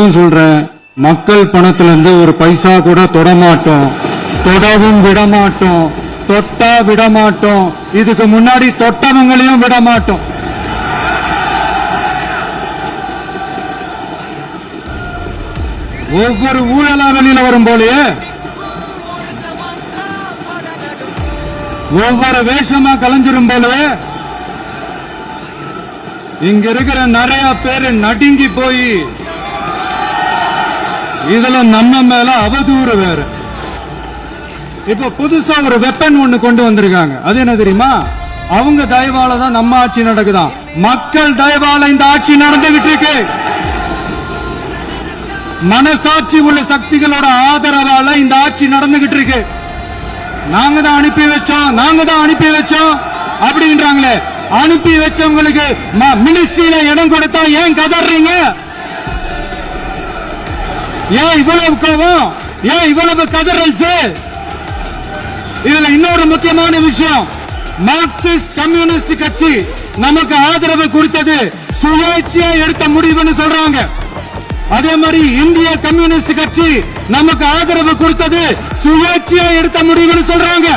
திரும்பவும் சொல்றேன், மக்கள் பணத்துல இருந்து ஒரு பைசா கூட தொடமாட்டோம், தொடவும் விடமாட்டோம், தொட்டா விடமாட்டோம், இதுக்கு முன்னாடி தொட்டவங்களையும் விடமாட்டோம். ஒவ்வொரு ஊழலா வெளியில வரும் போலயே ஒவ்வொரு வேஷமா கலைஞ்சிரும் போலவே இங்க இருக்கிற நிறைய பேரு நடுங்கி போய் இதுல நம்ம மேல அவதூறு வேற. இப்ப புதுசா ஒரு வெப்பன் ஒண்ணு கொண்டு வந்திருக்காங்க. அது என்ன தெரியுமா? அவங்க தயவால தான் நம்ம ஆட்சி நடக்குதான். மக்கள் தயவால இந்த ஆட்சி நடந்துகிட்டு இருக்கு. மனசாட்சி உள்ள சக்திகளோட ஆதரவால இந்த ஆட்சி நடந்துகிட்டு இருக்கு. நாங்க தான் அனுப்பி வச்சோம் அப்படின்றாங்களே. அனுப்பி வச்சவங்களுக்கு மினிஸ்ட்ரியில இடம் கொடுத்தா ஏன் கதறீங்க? ஏன் இவ்வளவு கோபம்? ஏன் இவ்வளவு கதறல்? இதுல இன்னொரு முக்கியமான விஷயம், மார்க்சிஸ்ட் கம்யூனிஸ்ட் கட்சி நமக்கு ஆதரவு கொடுத்தது சுயேட்சையா எடுத்த முடிவுன்னு சொல்றாங்க. அதே மாதிரி இந்திய கம்யூனிஸ்ட் கட்சி நமக்கு ஆதரவு கொடுத்தது சுயேட்சையா எடுத்த முடிவுன்னு சொல்றாங்க.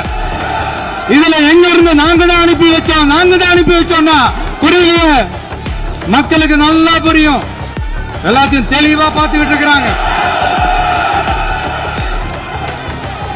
இதுல எங்க இருந்து நாங்க தான் அனுப்பி வச்சோம்னா புரியலையே. மக்களுக்கு நல்லா புரியும், எல்லாத்தையும் தெளிவா பார்த்துக்கிட்டு இருக்கிறாங்க.